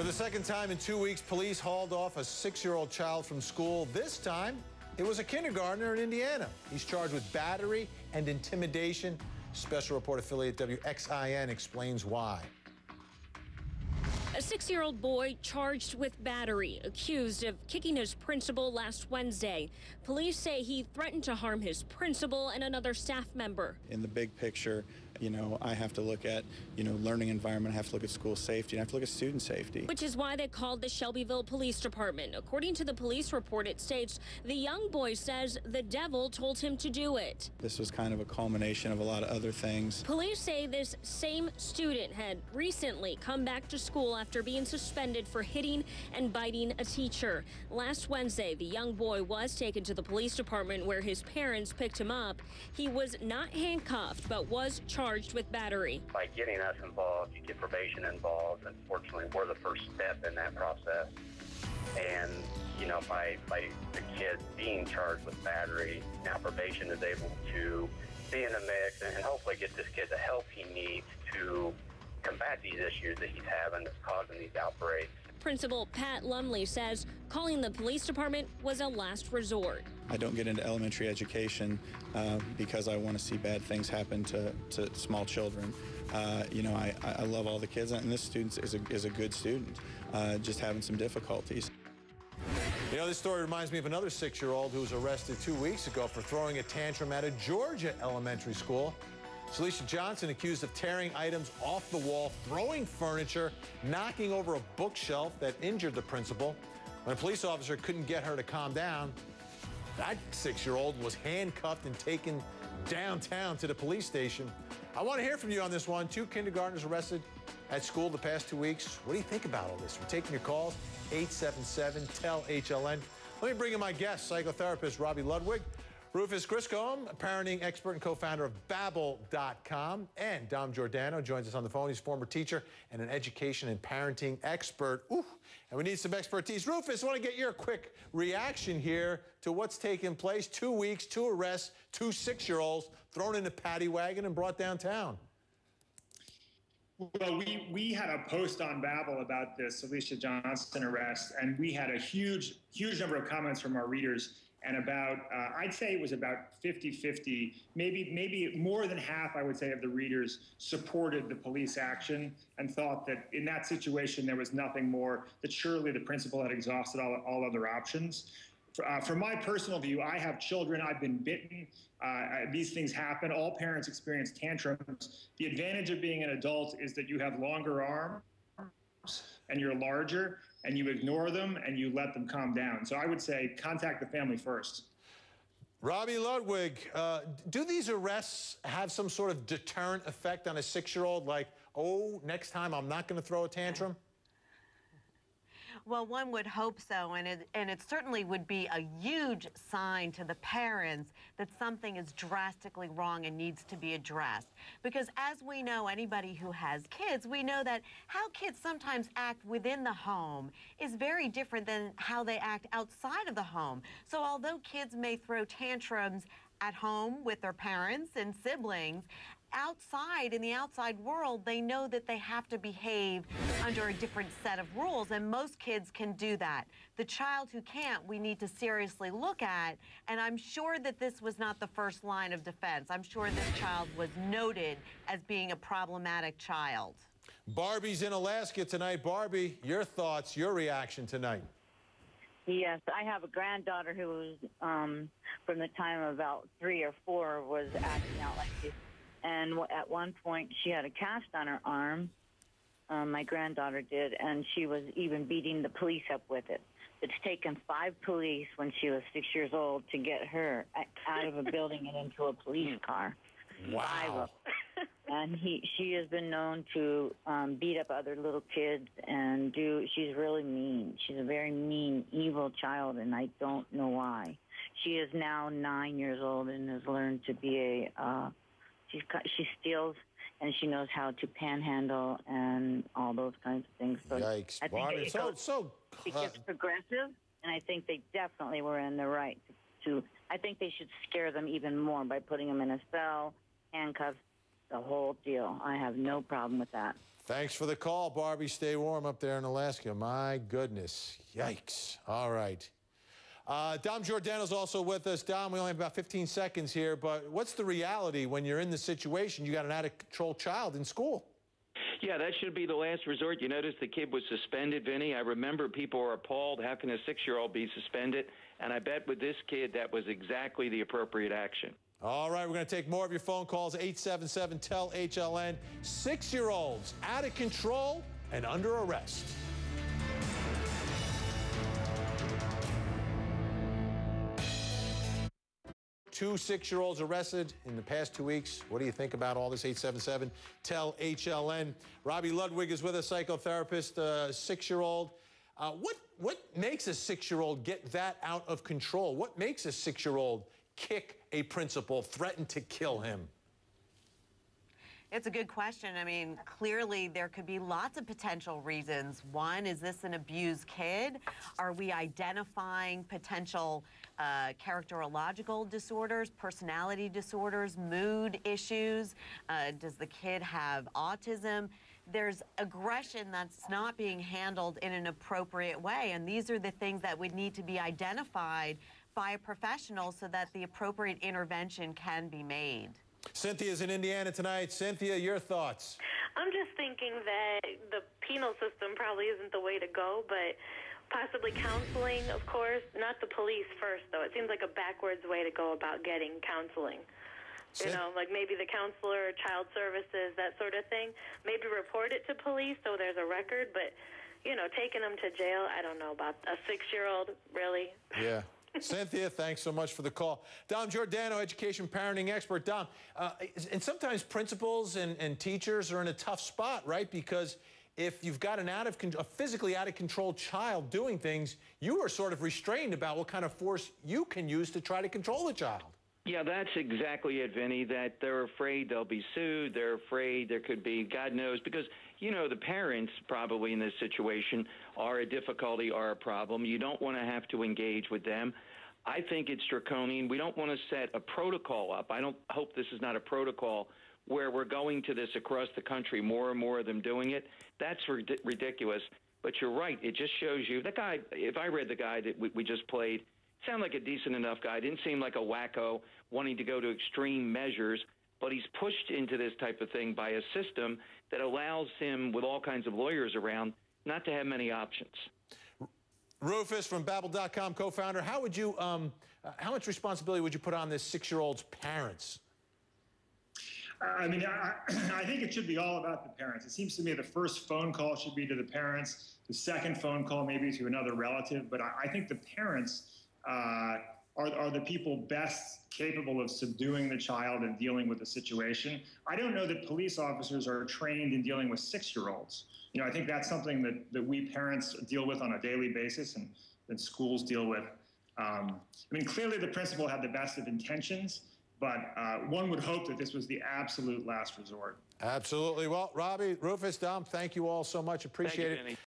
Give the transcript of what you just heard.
For the second time in 2 weeks, police hauled off a 6-year-old child from school. This time, it was a kindergartner in Indiana. He's charged with battery and intimidation. Special report affiliate WXIN explains why. A 6-year-old boy charged with battery, accused of kicking his principal last Wednesday. Police say he threatened to harm his principal and another staff member. In the big picture, I have to look at, learning environment, I have to look at school safety, and I have to look at student safety. Which is why they called the Shelbyville Police Department. According to the police report, it states the young boy says the devil told him to do it. This was kind of a culmination of a lot of other things. Police say this same student had recently come back to school after being suspended for hitting and biting a teacher. Last Wednesday, the young boy was taken to the police department where his parents picked him up. He was not handcuffed, but was charged with battery. By getting us involved, you get probation involved. Unfortunately, we're the first step in that process. And, by the kid being charged with battery, now probation is able to be in the mix and hopefully get this kid the help he needs to combat these issues that he's having that's causing these outbreaks. Principal Pat Lumley says calling the police department was a last resort. I don't get into elementary education because I want to see bad things happen to small children. I love all the kids, and this student is a good student, just having some difficulties. This story reminds me of another 6-year-old who was arrested 2 weeks ago for throwing a tantrum at a Georgia elementary school. Celicia Johnson accused of tearing items off the wall, throwing furniture, knocking over a bookshelf that injured the principal. When a police officer couldn't get her to calm down, that 6-year-old was handcuffed and taken downtown to the police station. I want to hear from you on this one. 2 kindergartners arrested at school the past 2 weeks. What do you think about all this? We're taking your calls, 877-TEL-HLN. Let me bring in my guest, psychotherapist Robbie Ludwig, Rufus Griscombe, a parenting expert and co-founder of Babbel.com, and Dom Giordano joins us on the phone. He's a former teacher and an education and parenting expert. Ooh, and we need some expertise. Rufus, I want to get your quick reaction here to what's taking place. 2 weeks, 2 arrests, 2 6-year-olds thrown in a paddy wagon and brought downtown. Well, we had a post on Babbel about this Celicia Johnson arrest, and we had a huge number of comments from our readers. And about, I'd say it was about 50-50, maybe more than half, I would say, of the readers supported the police action and thought that in that situation there was nothing more, that surely the principal had exhausted all other options. From my personal view, I have children, I've been bitten, these things happen, all parents experience tantrums. The advantage of being an adult is that you have longer arms and you're larger, and you ignore them and you let them calm down. So I would say contact the family first. Robbie Ludwig, do these arrests have some sort of deterrent effect on a 6-year-old, like, oh, next time I'm not going to throw a tantrum? Well, one would hope so, and it certainly would be a huge sign to the parents that something is drastically wrong and needs to be addressed. Because as we know, anybody who has kids, we know that how kids sometimes act within the home is very different than how they act outside of the home. So although kids may throw tantrums at home with their parents and siblings, outside, in the outside world, they know that they have to behave under a different set of rules, and most kids can do that. The child who can't, we need to seriously look at, and I'm sure that this was not the first line of defense. I'm sure this child was noted as being a problematic child. Barbie's in Alaska tonight. Barbie, your thoughts, your reaction tonight. Yes, I have a granddaughter who was, from the time of about 3 or 4, was acting out like this. And at one point, she had a cast on her arm, my granddaughter did, and she was even beating the police up with it. It's taken 5 police when she was 6 years old to get her out of a building and into a police car. Wow. 5 of them. And she has been known to beat up other little kids and she's really mean. She's a very mean, evil child, and I don't know why. She is now 9 years old and has learned to be she steals, and she knows how to panhandle and all those kinds of things. So yikes, I think Barbie. it gets progressive, and I think they definitely were in the right to. I think they should scare them even more by putting them in a cell, handcuffs, the whole deal. I have no problem with that. Thanks for the call, Barbie. Stay warm up there in Alaska. My goodness. Yikes. All right. Dom Giordano's also with us. Dom, we only have about 15 seconds here, but what's the reality when you're in the situation you got an out-of-control child in school? Yeah, that should be the last resort. You notice the kid was suspended, Vinny. I remember people were appalled. How can a 6-year-old be suspended? And I bet with this kid, that was exactly the appropriate action. All right, we're going to take more of your phone calls, 877-TEL-HLN. 6-year-olds out of control and under arrest. 2 6-year-olds arrested in the past 2 weeks. What do you think about all this? 877-TEL-HLN. Robbie Ludwig is with us, psychotherapist, 6-year-old. What makes a 6-year-old get that out of control? What makes a 6-year-old kick a principal, threaten to kill him? It's a good question. I mean, clearly there could be lots of potential reasons. One, is this an abused kid? Are we identifying potential characterological disorders, personality disorders, mood issues? Does the kid have autism? There's aggression that's not being handled in an appropriate way, and these are the things that would need to be identified by a professional so that the appropriate intervention can be made. Cynthia's in Indiana tonight. Cynthia, your thoughts? I'm just thinking that the penal system probably isn't the way to go, but possibly counseling, of course. Not the police first, though. It seems like a backwards way to go about getting counseling. You know, like maybe the counselor, child services, that sort of thing. Maybe report it to police so there's a record, but, you know, taking them to jail, I don't know about a 6-year-old, really. Yeah. Cynthia, thanks so much for the call. Dom Giordano, education parenting expert. Dom, and sometimes principals and teachers are in a tough spot, right? Because if you've got a physically out of control child doing things, you are sort of restrained about what kind of force you can use to try to control the child. Yeah, that's exactly it, Vinny, that they're afraid they'll be sued. They're afraid there could be, God knows, because, you know, the parents probably in this situation are a difficulty or a problem. You don't want to have to engage with them. I think it's draconian. We don't want to set a protocol up. I don't hope this is not a protocol where we're going to this across the country, more and more of them doing it. That's ridiculous. But you're right. It just shows you, that guy, if I read the guy that we just played, sounded like a decent enough guy. Didn't seem like a wacko wanting to go to extreme measures, but he's pushed into this type of thing by a system that allows him, with all kinds of lawyers around, not to have many options. Rufus from Babbel.com, co-founder. How would you, how much responsibility would you put on this 6-year-old's parents? I mean, I think it should be all about the parents. It seems to me the first phone call should be to the parents, the second phone call maybe to another relative, but I think the parents are the people best capable of subduing the child and dealing with the situation. I don't know that police officers are trained in dealing with 6-year-olds. You know, I think that's something that we parents deal with on a daily basis and that schools deal with. I mean, clearly the principal had the best of intentions, but one would hope that this was the absolute last resort. Absolutely. Well, Robbie, Rufus, Dom, thank you all so much. Appreciate it.